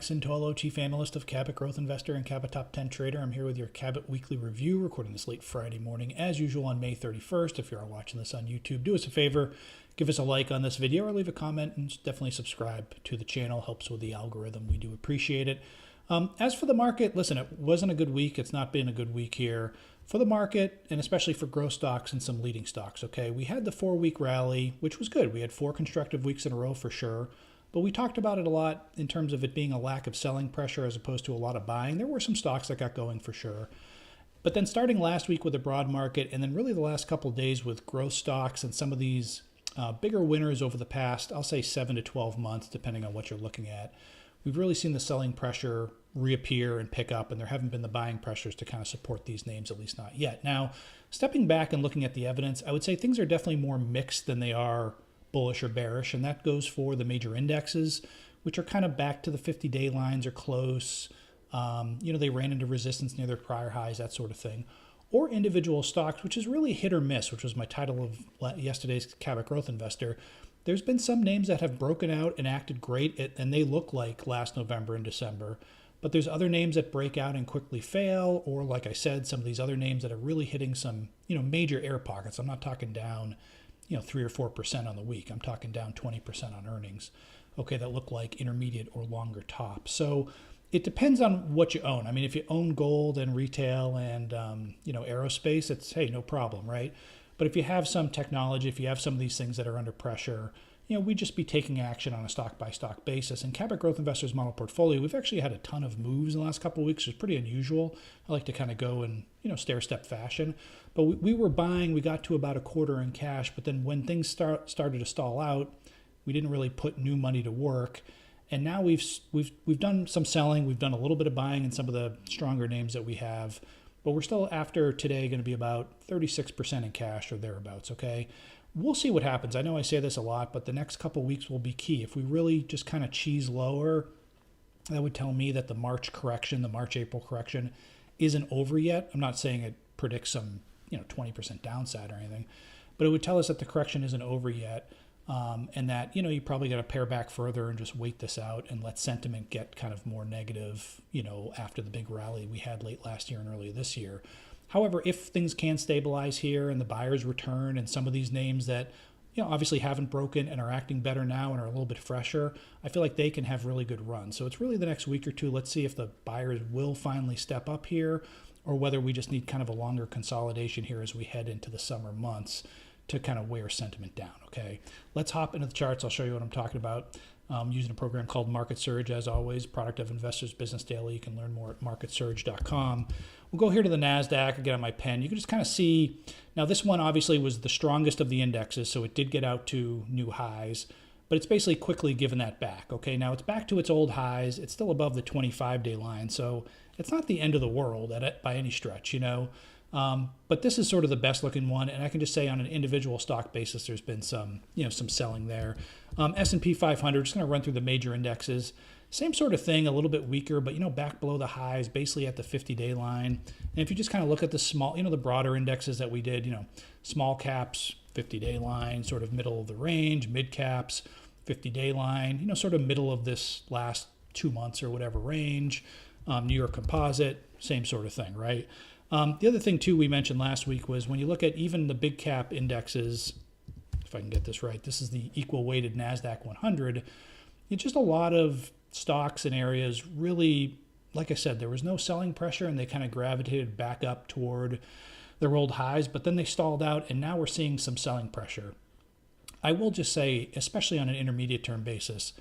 Mike Cintolo, Chief Analyst of Cabot Growth Investor and Cabot Top 10 Trader. I'm here with your Cabot Weekly Review, recording this late Friday morning, as usual on May 31st. If you're watching this on YouTube, do us a favor, give us a like on this video or leave a comment, and definitely subscribe to the channel. Helps with the algorithm. We do appreciate it. As for the market, listen, it wasn't a good week. It's not been a good week here for the market, and especially for growth stocks and some leading stocks, okay? We had the 4-week rally, which was good. We had 4 constructive weeks in a row for sure. But we talked about it a lot in terms of it being a lack of selling pressure as opposed to a lot of buying. There were some stocks that got going for sure. But then starting last week with the broad market, and then really the last couple of days with growth stocks and some of these bigger winners over the past, I'll say 7 to 12 months, depending on what you're looking at, we've really seen the selling pressure reappear and pick up, and there haven't been the buying pressures to kind of support these names, at least not yet. Now, stepping back and looking at the evidence, I would say things are definitely more mixed than they are bullish or bearish, and that goes for the major indexes, which are kind of back to the 50-day lines or close. They ran into resistance near their prior highs, that sort of thing. Or individual stocks, which is really hit or miss, which was my title of yesterday's Cabot Growth Investor. There's been some names that have broken out and acted great, and they look like last November and December. But there's other names that break out and quickly fail, or like I said, some of these other names that are really hitting some, major air pockets. I'm not talking down 3 or 4% on the week. I'm talking down 20% on earnings, okay, that look like intermediate or longer tops. So it depends on what you own. I mean, if you own gold and retail and, aerospace, it's, hey, no problem, right? But if you have some technology, if you have some of these things that are under pressure, we'd just be taking action on a stock-by-stock basis. And Cabot Growth Investors model portfolio, we've actually had a ton of moves in the last couple of weeks. It's pretty unusual. I like to kind of go in, stair-step fashion. But we were buying. We got to about a quarter in cash. But then when things started to stall out, we didn't really put new money to work. And now we've done some selling. We've done a little bit of buying in some of the stronger names that we have. But we're still, after today, going to be about 36% in cash or thereabouts, okay? We'll see what happens. I know I say this a lot, but the next couple of weeks will be key. If we really just kind of cheese lower, that would tell me that the March correction, the March-April correction, isn't over yet. I'm not saying it predicts some 20% downside or anything, but it would tell us that the correction isn't over yet, and that you probably got to pare back further and just wait this out and let sentiment get kind of more negative, after the big rally we had late last year and early this year. However, if things can stabilize here and the buyers return and some of these names that obviously haven't broken and are acting better now and are a little bit fresher, I feel like they can have really good runs. So it's really the next week or two. Let's see if the buyers will finally step up here, or whether we just need kind of a longer consolidation here as we head into the summer months to kind of wear sentiment down, okay? Let's hop into the charts. I'll show you what I'm talking about. Using a program called Market Surge, as always, product of Investors Business Daily. You can learn more at marketsurge.com. We'll go here to the NASDAQ. I get on my pen. You can just kind of see, now this one obviously was the strongest of the indexes, so it did get out to new highs, but it's basically quickly given that back, okay? Now it's back to its old highs. It's still above the 25-day line, so it's not the end of the world by any stretch, But this is sort of the best looking one, and I can just say on an individual stock basis, there's been some, some selling there. S&P 500, just going to run through the major indexes. Same sort of thing, a little bit weaker, but back below the highs, basically at the 50-day line. And if you just kind of look at the small, the broader indexes that we did, small caps, 50-day line, sort of middle of the range, mid caps, 50-day line, sort of middle of this last 2 months or whatever range. New York Composite, same sort of thing, right? The other thing, too, we mentioned last week was when you look at even the big cap indexes, if I can get this right, this is the equal weighted NASDAQ 100. It's just a lot of stocks and areas really, like I said, there was no selling pressure and they kind of gravitated back up toward their old highs, but then they stalled out and now we're seeing some selling pressure. I will just say, especially on an intermediate term basis,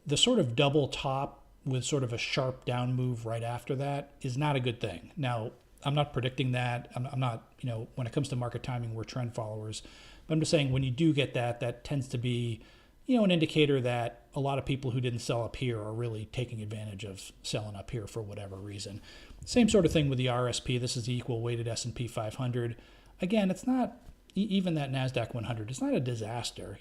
the sort of double top with sort of a sharp down move right after that is not a good thing. Now, I'm not predicting that. I'm not, when it comes to market timing, we're trend followers. But I'm just saying when you do get that, that tends to be, an indicator that a lot of people who didn't sell up here are really taking advantage of selling up here for whatever reason. Same sort of thing with the RSP. This is the equal weighted S&P 500. Again, it's not, even that NASDAQ 100, it's not a disaster.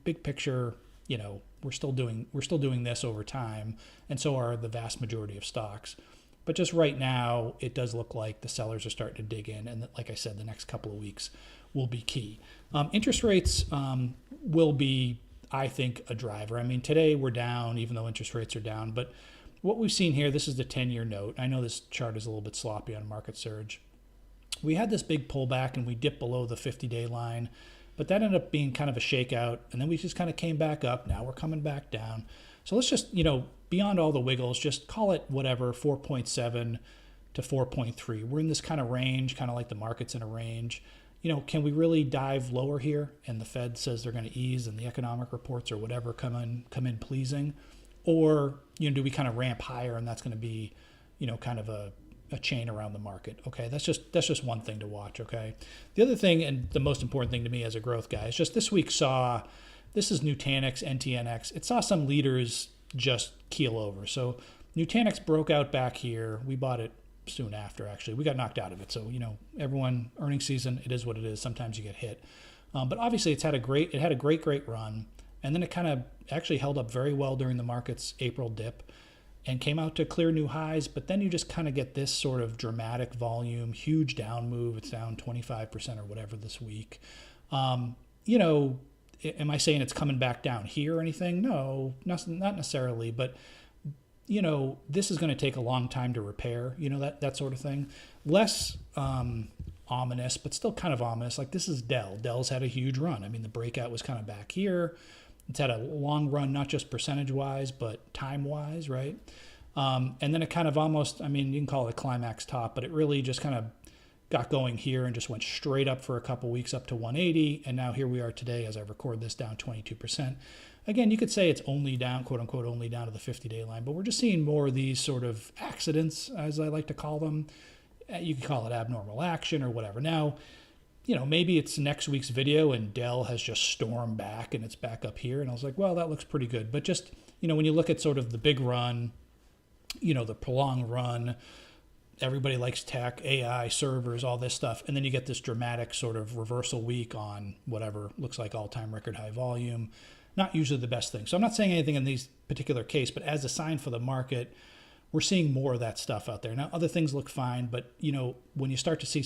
Big picture, we're still doing this over time, and so are the vast majority of stocks. But just right now, it does look like the sellers are starting to dig in. And like I said, the next couple of weeks will be key. Interest rates will be, I think, a driver. I mean, today we're down, even though interest rates are down. But what we've seen here, this is the 10-year note. I know this chart is a little bit sloppy on market surge. We had this big pullback and we dipped below the 50-day line, but that ended up being kind of a shakeout, and then we just kind of came back up. Now we're coming back down. So let's just, beyond all the wiggles, just call it whatever, 4.7 to 4.3. We're in this kind of range, kind of like the market's in a range. Can we really dive lower here? And the Fed says they're going to ease, and the economic reports or whatever come in pleasing, or do we kind of ramp higher, and that's going to be, kind of a chain around the market? Okay, that's just one thing to watch. Okay, the other thing, and the most important thing to me as a growth guy, is just this week saw, this is Nutanix, NTNX. It saw some leaders just keel over. So Nutanix broke out back here. We bought it soon after, actually. We got knocked out of it. So, everyone, earnings season, it is what it is. Sometimes you get hit. But obviously it had a great run. And then it kind of actually held up very well during the market's April dip and came out to clear new highs. But then you just kind of get this sort of dramatic volume, huge down move. It's down 25% or whatever this week. Am I saying it's coming back down here or anything? No, not necessarily. But, this is going to take a long time to repair, that sort of thing. Less ominous, but still kind of ominous. Like this is DELL. DELL's had a huge run. I mean, the breakout was kind of back here. It's had a long run, not just percentage-wise, but time-wise, right? And then it kind of almost, you can call it a climax top, but it really just kind of got going here and just went straight up for a couple weeks up to 180. And now here we are today, as I record this, down 22%. Again, you could say it's only down, quote unquote, only down to the 50-day line, but we're just seeing more of these sort of accidents, as I like to call them. You could call it abnormal action or whatever. Now, maybe it's next week's video and DELL has just stormed back and it's back up here. And I was like, well, that looks pretty good. But just, when you look at sort of the big run, the prolonged run, everybody likes tech, AI, servers, all this stuff. And then you get this dramatic sort of reversal week on whatever looks like all-time record high volume. Not usually the best thing. So I'm not saying anything in these particular case, but as a sign for the market, we're seeing more of that stuff out there. Now, other things look fine, but when you start to see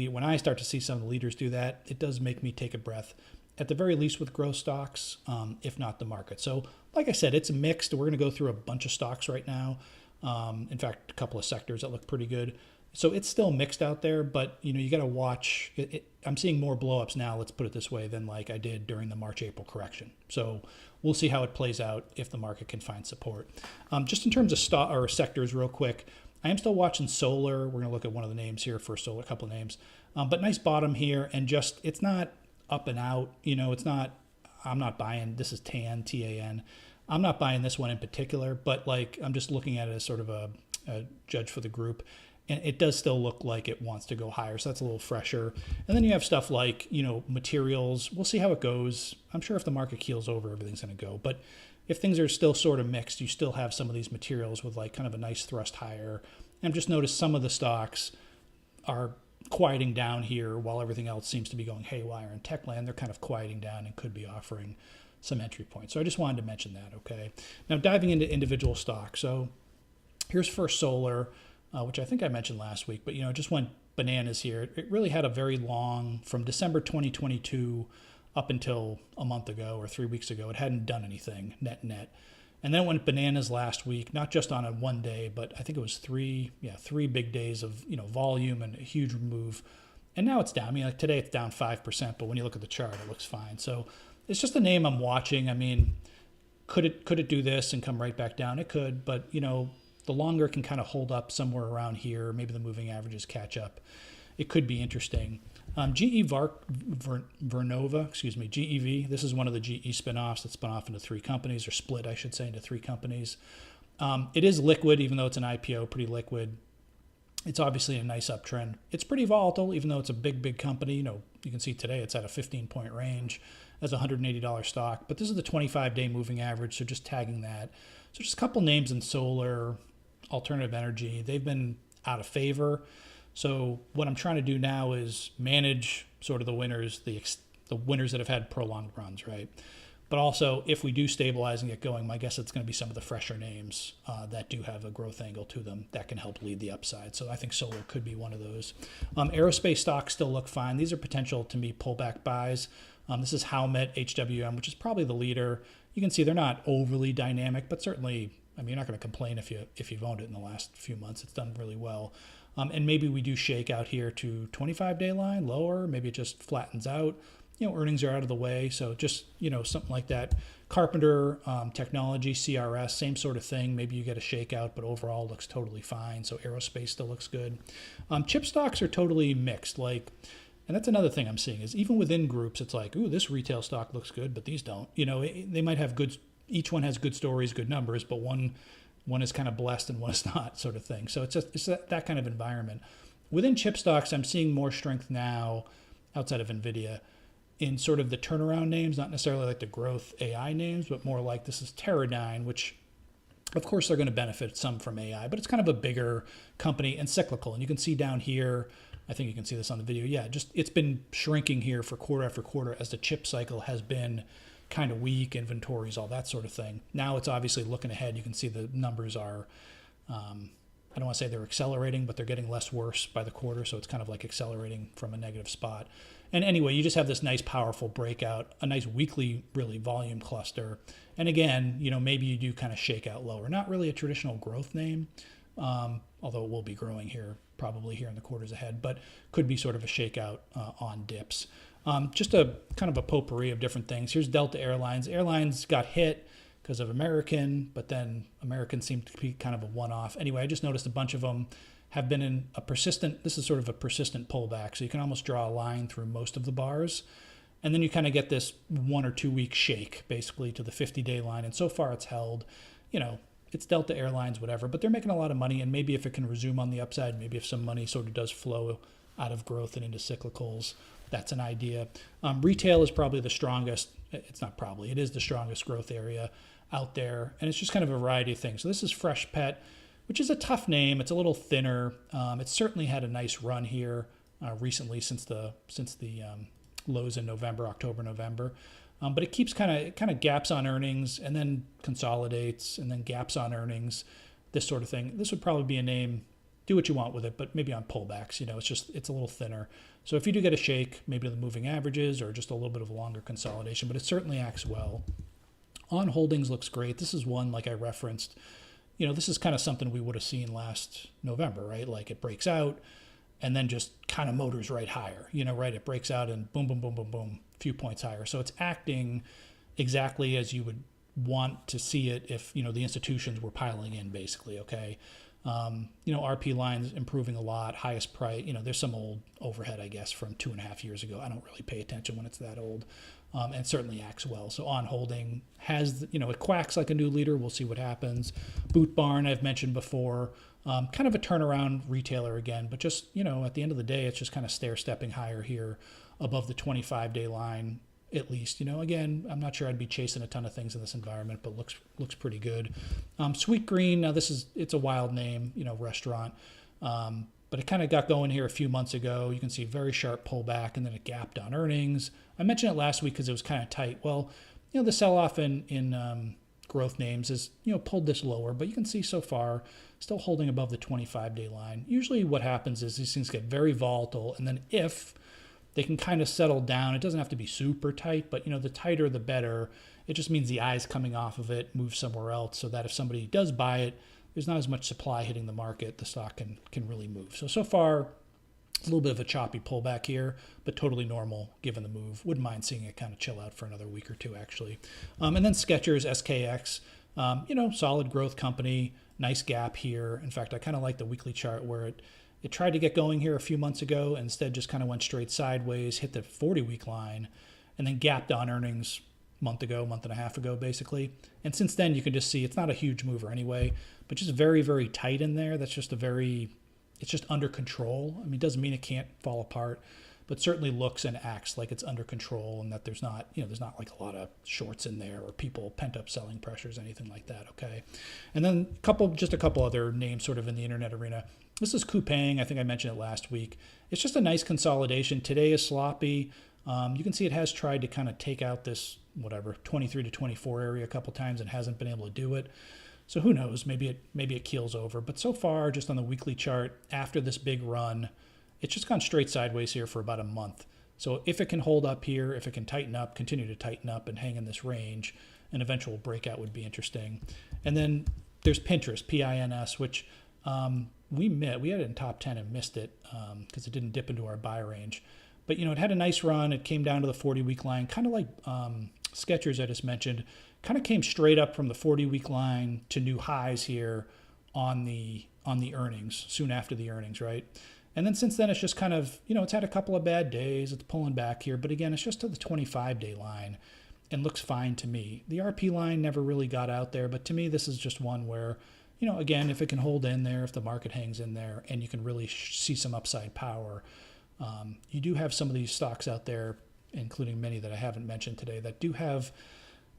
when I start to see some of the leaders do that, it does make me take a breath, at the very least with growth stocks, if not the market. So like I said, it's mixed. We're going to go through a bunch of stocks right now. In fact, a couple of sectors that look pretty good. So it's still mixed out there, but you got to watch. I'm seeing more blowups now, let's put it this way, than like I did during the March-April correction. So we'll see how it plays out if the market can find support. Just in terms of stock or sectors real quick, I am still watching solar. We're going to look at one of the names here for solar, a couple of names. But nice bottom here, and just it's not up and out. It's not, I'm not buying, this is TAN, T-A-N. I'm not buying this one in particular, but like I'm just looking at it as sort of a judge for the group. And it does still look like it wants to go higher. So that's a little fresher. And then you have stuff like, materials. We'll see how it goes. I'm sure if the market keels over, everything's going to go. But if things are still sort of mixed, you still have some of these materials with like kind of a nice thrust higher. And just notice some of the stocks are quieting down here while everything else seems to be going haywire. In tech land, they're kind of quieting down and could be offering some entry points. So I just wanted to mention that, okay? Now diving into individual stocks. So here's First Solar, which I think I mentioned last week, but it just went bananas here. It really had a very long, from December 2022 up until a month ago or 3 weeks ago, it hadn't done anything net. And then it went bananas last week, not just on a one day, but I think it was three big days of volume and a huge move. And now it's down. Like today it's down 5%, but when you look at the chart, it looks fine. So it's just a name I'm watching. Could it do this and come right back down? It could, but the longer it can kind of hold up somewhere around here, maybe the moving averages catch up, it could be interesting. Vernova, GEV, this is one of the GE spinoffs that spun off into three companies, or split, I should say, into three companies. It is liquid, even though it's an IPO, pretty liquid. It's obviously a nice uptrend. It's pretty volatile, even though it's a big company. You can see today it's at a 15-point range as a $180 stock, but this is the 25-day moving average, so just tagging that. So just a couple names in solar, alternative energy. They've been out of favor. So what I'm trying to do now is manage sort of the winners, the winners that have had prolonged runs, right? But also, if we do stabilize and get going, my guess it's going to be some of the fresher names that do have a growth angle to them that can help lead the upside. So I think solar could be one of those. Aerospace stocks still look fine. These are potential, to me, pullback buys. This is Howmet, HWM, which is probably the leader. You can see they're not overly dynamic, but certainly I mean, you're not going to complain if you've owned it in the last few months. It's done really well. And maybe we do shake out here to 25-day line, lower. Maybe it just flattens out. Earnings are out of the way. So just, something like that. Carpenter, Technology, CRS, same sort of thing. Maybe you get a shakeout, but overall looks totally fine. So aerospace still looks good. Chip stocks are totally mixed. And that's another thing I'm seeing is even within groups, it's like, ooh, this retail stock looks good, but these don't. They might have good, each one has good stories, good numbers, but one is kind of blessed and one is not, sort of thing. So it's that kind of environment. Within chip stocks, I'm seeing more strength now outside of NVIDIA in sort of the turnaround names, not necessarily like the growth AI names, but more like this is Teradyne, which of course they're going to benefit some from AI, but it's kind of a bigger company and cyclical. And you can see down here, I think you can see this on the video. Yeah, just it's been shrinking here for quarter after quarter as the chip cycle has been kind of weak, inventories, all that sort of thing. Now it's obviously looking ahead. You can see the numbers are, I don't want to say they're accelerating, but they're getting less worse by the quarter. So it's kind of like accelerating from a negative spot. And anyway, you just have this nice, powerful breakout, a nice weekly, really volume cluster. And again, maybe you do kind of shake out lower. Not really a traditional growth name, although it will be growing here, probably here in the quarters ahead, but could be sort of a shakeout on dips. Just a kind of a potpourri of different things. Here's Delta Airlines. Airlines got hit because of American, but then American seemed to be kind of a one-off. Anyway, I just noticed a bunch of them have been in a persistent, this is sort of a persistent pullback. So you can almost draw a line through most of the bars. And then you kind of get this 1 or 2 week shake basically to the 50-day line. And so far it's held, it's Delta Airlines, whatever, but they're making a lot of money. And maybe if it can resume on the upside, maybe if some money sort of does flow out of growth and into cyclicals, that's an idea. Retail is probably the strongest. It's not probably, it is the strongest growth area out there. And it's just kind of a variety of things. So this is Fresh Pet, which is a tough name. It's a little thinner. It's certainly had a nice run here recently since the lows in October, November. But it keeps kind of gaps on earnings and then consolidates and then gaps on earnings, this sort of thing. This would probably be a name, do what you want with it, but maybe on pullbacks, it's a little thinner. So if you do get a shake, maybe the moving averages or just a little bit of a longer consolidation, but it certainly acts well. On Holdings looks great. This is one, like I referenced, this is kind of something we would have seen last November, right? Like it breaks out and then just kind of motors right higher, right? It breaks out and boom, boom, boom, boom, boom, a few points higher. So it's acting exactly as you would want to see it if, the institutions were piling in basically, okay? RP lines improving a lot, highest price, there's some old overhead, I guess, from 2.5 years ago. I don't really pay attention when it's that old, and certainly acts well. So On Holding has, it quacks like a new leader. We'll see what happens. Boot Barn, I've mentioned before, kind of a turnaround retailer again, but just, at the end of the day, it's just kind of stair-stepping higher here above the 25-day line. At least, again, I'm not sure I'd be chasing a ton of things in this environment, but looks pretty good. Sweet Green, now it's a wild name, restaurant, but it kind of got going here a few months ago. You can see very sharp pullback and then it gapped on earnings. I mentioned it last week because it was kind of tight. Well, the sell-off in growth names is, pulled this lower, but you can see so far still holding above the 25-day line. Usually what happens is these things get very volatile, and then if they can kind of settle down. It doesn't have to be super tight, but the tighter the better. It just means the eyes coming off of it move somewhere else so that if somebody does buy it, there's not as much supply hitting the market. The stock can really move. So far, a little bit of a choppy pullback here, but totally normal given the move. Wouldn't mind seeing it kind of chill out for another week or two, actually. And then Skechers, SKX, solid growth company, nice gap here. In fact, I kind of like the weekly chart where it tried to get going here a few months ago and instead just kind of went straight sideways, hit the 40-week line, and then gapped on earnings month and a half ago, basically. And since then, you can just see it's not a huge mover anyway, but just very, very tight in there. That's just it's just under control. I mean, it doesn't mean it can't fall apart, but certainly looks and acts like it's under control and that there's not like a lot of shorts in there or people pent up selling pressures, anything like that, okay? And then just a couple other names sort of in the internet arena. This is Coupang. I think I mentioned it last week. It's just a nice consolidation. Today is sloppy. You can see it has tried to kind of take out this, 23 to 24 area a couple times and hasn't been able to do it. So who knows? Maybe it keels over. But so far, just on the weekly chart, after this big run, it's just gone straight sideways here for about a month. So if it can hold up here, if it can tighten up, continue to tighten up and hang in this range, an eventual breakout would be interesting. And then there's Pinterest, PINS, which we had it in top 10 and missed it because it didn't dip into our buy range. But, it had a nice run. It came down to the 40-week line, kind of like Skechers I just mentioned, kind of came straight up from the 40-week line to new highs here on the earnings, soon after the earnings, right? And then since then, it's just kind of, it's had a couple of bad days. It's pulling back here. But again, it's just to the 25-day line and looks fine to me. The RP line never really got out there. But to me, this is just one where, again, if it can hold in there, if the market hangs in there, and you can really see some upside power, you do have some of these stocks out there, including many that I haven't mentioned today, that do have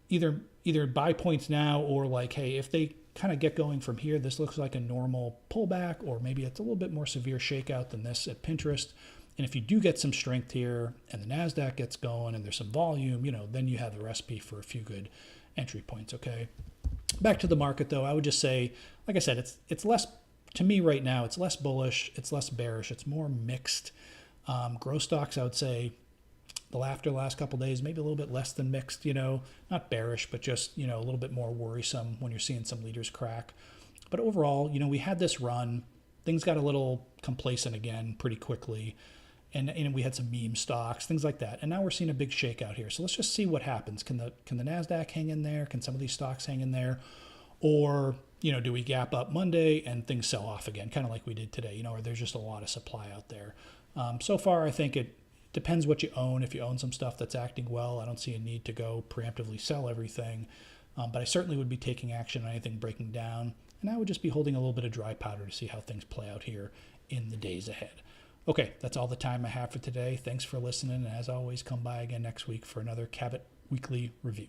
either buy points now or like, hey, if they kind of get going from here, this looks like a normal pullback, or maybe it's a little bit more severe shakeout than this at Pinterest. And if you do get some strength here and the NASDAQ gets going and there's some volume, then you have the recipe for a few good entry points, okay? Back to the market, though, I would just say, like I said, it's less, to me right now, it's less bullish, it's less bearish, it's more mixed. Growth stocks, I would say, after the last couple of days, maybe a little bit less than mixed, not bearish, but just, a little bit more worrisome when you're seeing some leaders crack. But overall, we had this run. Things got a little complacent again pretty quickly. And we had some meme stocks, things like that. And now we're seeing a big shakeout here. So let's just see what happens. Can the NASDAQ hang in there? Can some of these stocks hang in there? Or, do we gap up Monday and things sell off again, kind of like we did today, or there's just a lot of supply out there. So far, I think it depends what you own. If you own some stuff that's acting well, I don't see a need to go preemptively sell everything. But I certainly would be taking action on anything breaking down. And I would just be holding a little bit of dry powder to see how things play out here in the days ahead. Okay, that's all the time I have for today. Thanks for listening. And as always, come by again next week for another Cabot Weekly Review.